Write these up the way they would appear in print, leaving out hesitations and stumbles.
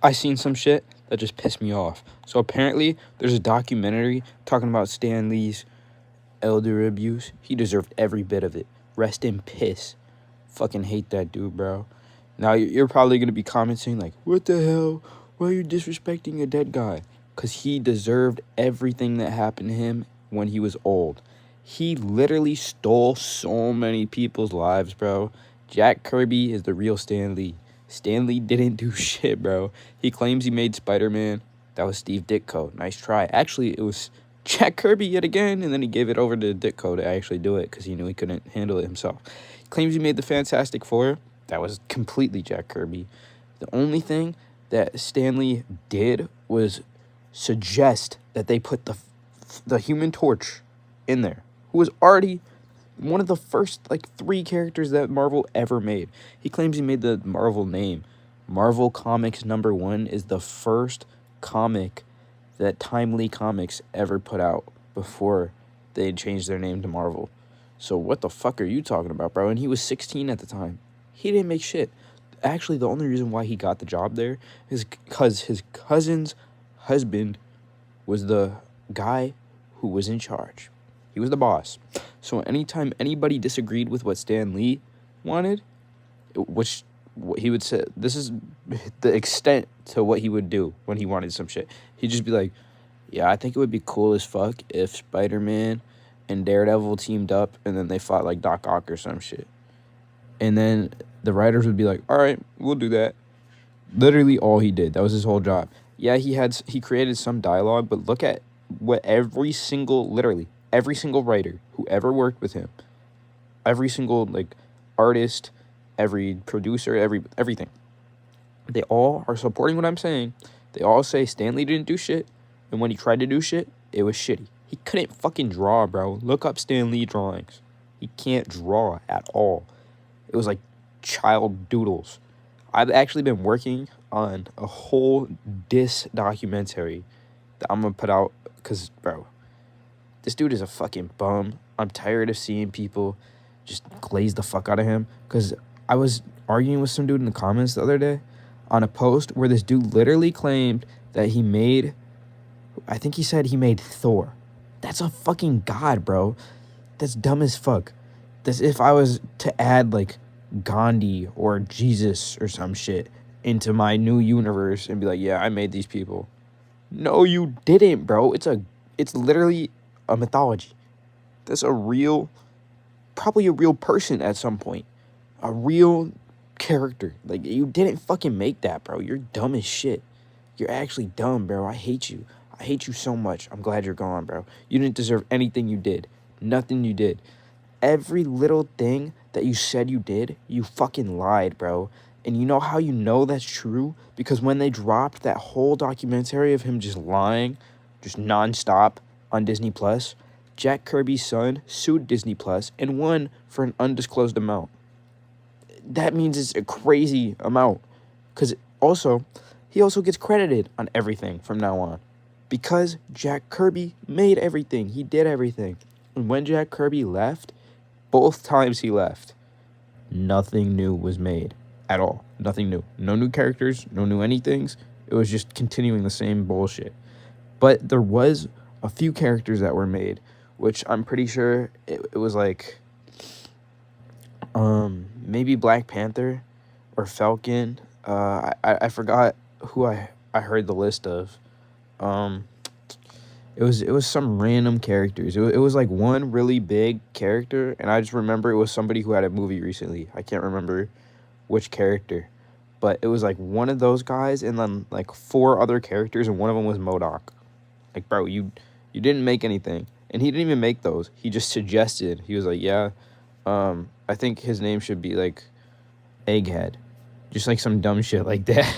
I seen some shit that just pissed me off. So apparently, there's a documentary talking about Stan Lee's elder abuse. He deserved every bit of it. Rest in piss. Fucking hate that dude, bro. Now you're probably gonna be commenting like, "What the hell? Why are you disrespecting a dead guy?" Cause he deserved everything that happened to him when he was old. He literally stole so many people's lives, bro. Jack Kirby is the real Stan Lee. Stan Lee didn't do shit, bro. He claims he made Spider-Man. That was Steve Ditko. Nice try. Actually, it was Jack Kirby yet again, and then he gave it over to Ditko to actually do it because he knew he couldn't handle it himself. He claims he made the Fantastic Four. That was completely Jack Kirby. The only thing that Stan Lee did was suggest that they put the Human Torch in there, who was already one of the first, 3 characters that Marvel ever made. He claims he made the Marvel name. Marvel Comics #1 is the first comic that Timely Comics ever put out before they changed their name to Marvel. So what the fuck are you talking about, bro? And he was 16 at the time. He didn't make shit. Actually, the only reason why he got the job there is because his cousin's husband was the guy who was in charge. He was the boss. So anytime anybody disagreed with what Stan Lee wanted, which he would say, this is the extent to what he would do when he wanted some shit. He'd just be like, yeah, I think it would be cool as fuck if Spider-Man and Daredevil teamed up and then they fought like Doc Ock or some shit. And then the writers would be like, all right, we'll do that. Literally all he did. That was his whole job. Yeah, he created some dialogue, but look at what every single writer who ever worked with him, every single artist, every producer, everything, they all are supporting what I'm saying. They all say Stan Lee didn't do shit, and when he tried to do shit, it was shitty. He couldn't fucking draw, bro. Look up Stan Lee drawings. He can't draw at all. It was like child doodles. I've actually been working on a whole diss documentary that I'm gonna put out because, bro, this dude is a fucking bum. I'm tired of seeing people just glaze the fuck out of him. Because I was arguing with some dude in the comments the other day on a post where this dude literally claimed that he made, I think he said he made Thor. That's a fucking god, bro. That's dumb as fuck. That's if I was to add Gandhi or Jesus or some shit into my new universe and be like, yeah, I made these people. No, you didn't, bro. It's literally a mythology. That's probably a real person at some point. A real character. You didn't fucking make that, bro. You're dumb as shit. You're actually dumb, bro. I hate you. I hate you so much. I'm glad you're gone, bro. You didn't deserve anything you did. Nothing you did. Every little thing that you said you did, you fucking lied, bro. And you know how you know that's true? Because when they dropped that whole documentary of him just lying, just nonstop on Disney Plus, Jack Kirby's son sued Disney Plus and won for an undisclosed amount. That means it's a crazy amount. Because he also gets credited on everything from now on. Because Jack Kirby made everything. He did everything. And when Jack Kirby left, both times he left, nothing new was made at all. Nothing new. No new characters, no new anythings. It was just continuing the same bullshit. But there was a few characters that were made, which I'm pretty sure it was maybe Black Panther or Falcon. I forgot who I heard the list of. It was some random characters. It was one really big character, and I just remember it was somebody who had a movie recently. I can't remember which character, but it was one of those guys, and then 4 other characters, and one of them was MODOK. Bro, you didn't make anything, and he didn't even make those. He just suggested. He was like, yeah, I think his name should be Egghead, just some dumb shit like that.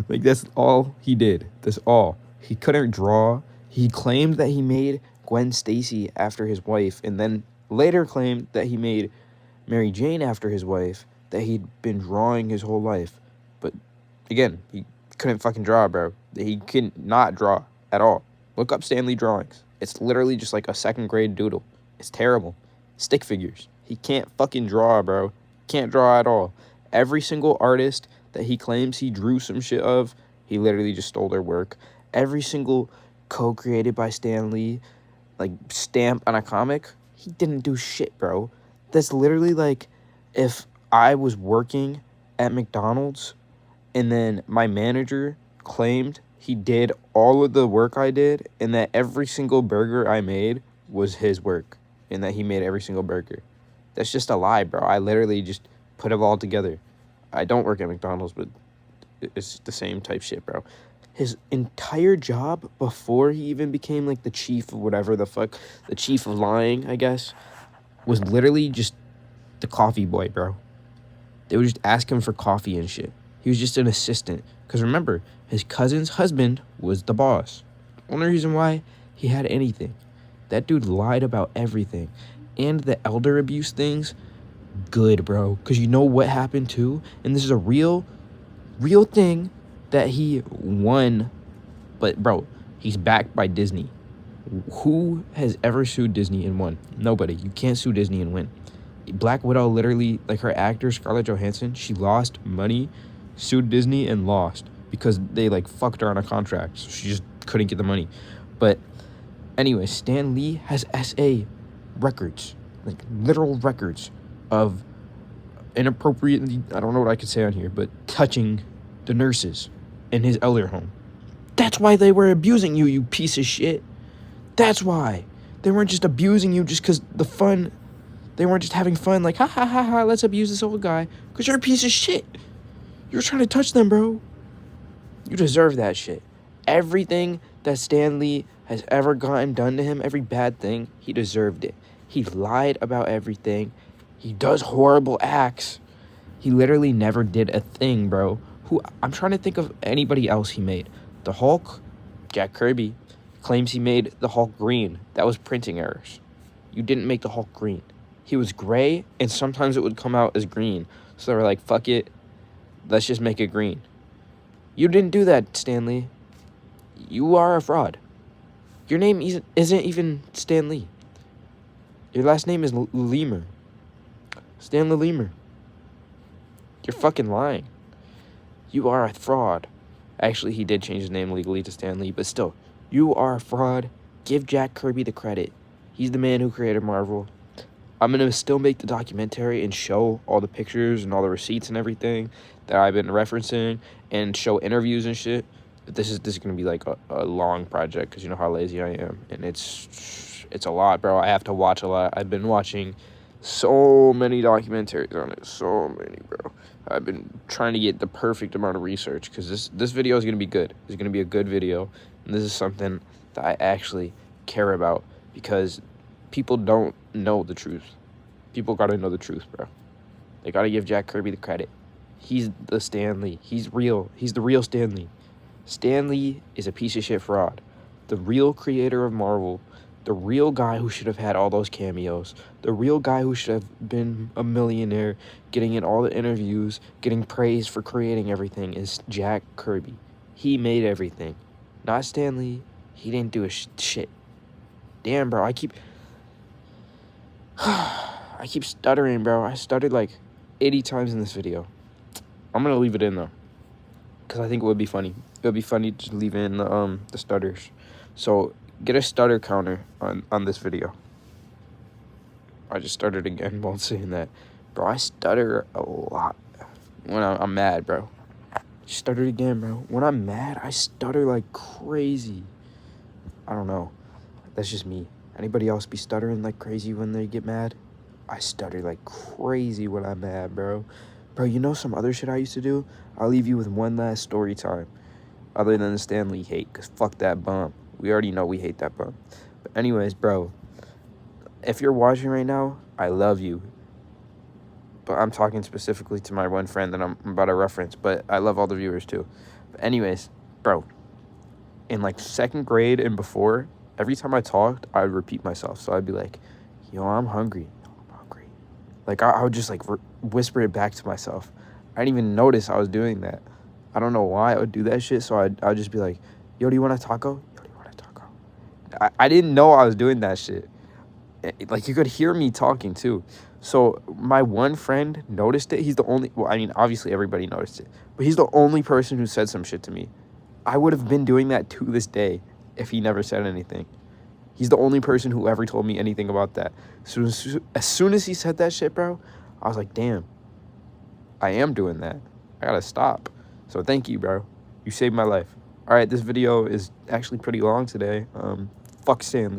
That's all he did. That's all. He couldn't draw. He claimed that he made Gwen Stacy after his wife, and then later claimed that he made Mary Jane after his wife, that he'd been drawing his whole life. But again, he couldn't fucking draw, bro. He could not draw at all. Look up Stan Lee drawings. It's literally just a 2nd grade doodle. It's terrible. Stick figures. He can't fucking draw, bro. Can't draw at all. Every single artist that he claims he drew some shit of He literally just stole their work. Every single co-created by Stan Lee, like, stamp on a comic, he didn't do shit, bro. That's literally like if I was working at McDonald's and then my manager claimed he did all of the work I did and that every single burger I made was his work and that he made every single burger. That's just a lie, bro. I literally just put it all together. I don't work at McDonald's, but it's the same type shit, bro. His entire job before he even became like the chief of whatever the fuck, the chief of lying, I guess, was literally just the coffee boy, bro. They would just ask him for coffee and shit. He was just an assistant. Because remember, his cousin's husband was the boss. Only reason why he had anything. That dude lied about everything. And the elder abuse things, good, bro. Because you know what happened too? And this is a real thing that he won. But, bro, he's backed by Disney. Who has ever sued Disney and won? Nobody. You can't sue Disney and win. Black Widow literally, like her actor, Scarlett Johansson, she lost money, sued Disney, and lost. Because they, like, fucked her on a contract. So she just couldn't get the money. But, anyway, Stan Lee has SA records. Like, literal records of inappropriately, I don't know what I could say on here, but touching the nurses in his elder home. That's why they were abusing you, you piece of shit. That's why. They weren't just abusing you just because the fun. They weren't just having fun like, ha ha ha ha, let's abuse this old guy. Because you're a piece of shit. You're trying to touch them, bro. You deserve that shit. Everything that Stan Lee has ever gotten done to him, every bad thing, he deserved it. He lied about everything. He does horrible acts. He literally never did a thing, bro. I'm trying to think of anybody else he made. The Hulk, Jack Kirby, claims he made the Hulk green. That was printing errors. You didn't make the Hulk green. He was gray, and sometimes it would come out as green. So they were like, fuck it, let's just make it green. You didn't do that, Stan Lee. You are a fraud. Your name isn't even Stan Lee. Your last name is Lemur. Stanley Lemur. You're fucking lying. You are a fraud. Actually, he did change his name legally to Stan Lee, but still, you are a fraud. Give Jack Kirby the credit. He's the man who created Marvel. I'm going to still make the documentary and show all the pictures and all the receipts and everything that I've been referencing and show interviews and shit. But this is going to be like a long project because you know how lazy I am. And it's a lot, bro. I have to watch a lot. I've been watching so many documentaries on it. So many, bro. I've been trying to get the perfect amount of research because this video is going to be good. It's going to be a good video. And this is something that I actually care about because people don't know the truth. People got to know the truth, bro. They got to give Jack Kirby the credit. He's the Stan Lee. He's real. He's the real Stan Lee. Stan Lee is a piece of shit fraud. The real creator of Marvel. The real guy who should have had all those cameos. The real guy who should have been a millionaire, getting in all the interviews, getting praised for creating everything is Jack Kirby. He made everything. Not Stan Lee. He didn't do a shit. Damn, bro. I keep stuttering, bro. I stuttered like 80 times in this video. I'm going to leave it in, though. Because I think it would be funny. It would be funny to leave in the stutters. So, get a stutter counter on this video. I just stuttered again while saying that. Bro, I stutter a lot when I'm mad, bro. Stuttered again, bro. When I'm mad, I stutter like crazy. I don't know. That's just me. Anybody else be stuttering like crazy when they get mad? I stutter like crazy when I'm mad, bro. Bro, you know some other shit I used to do? I'll leave you with one last story time. Other than the Stan Lee hate, because fuck that bum. We already know we hate that bum. But anyways, bro, if you're watching right now, I love you. But I'm talking specifically to my one friend that I'm about to reference. But I love all the viewers too. But anyways, bro, in like 2nd grade and before, every time I talked, I would repeat myself. So I'd be like, yo, I'm hungry. I'm hungry. Like, I would just, like, whisper it back to myself. I didn't even notice I was doing that. I don't know why I would do that shit. So I'd just be like, yo, do you want a taco? Yo, do you want a taco? I didn't know I was doing that shit. Like, you could hear me talking, too. So my one friend noticed it. He's the only... Well, I mean, obviously everybody noticed it. But he's the only person who said some shit to me. I would have been doing that to this day if he never said anything. He's the only person who ever told me anything about that. So as soon as he said that shit, bro, I was like, damn, I am doing that. I gotta stop. So thank you, bro. You saved my life. All right, this video is actually pretty long today. Fuck Stanley.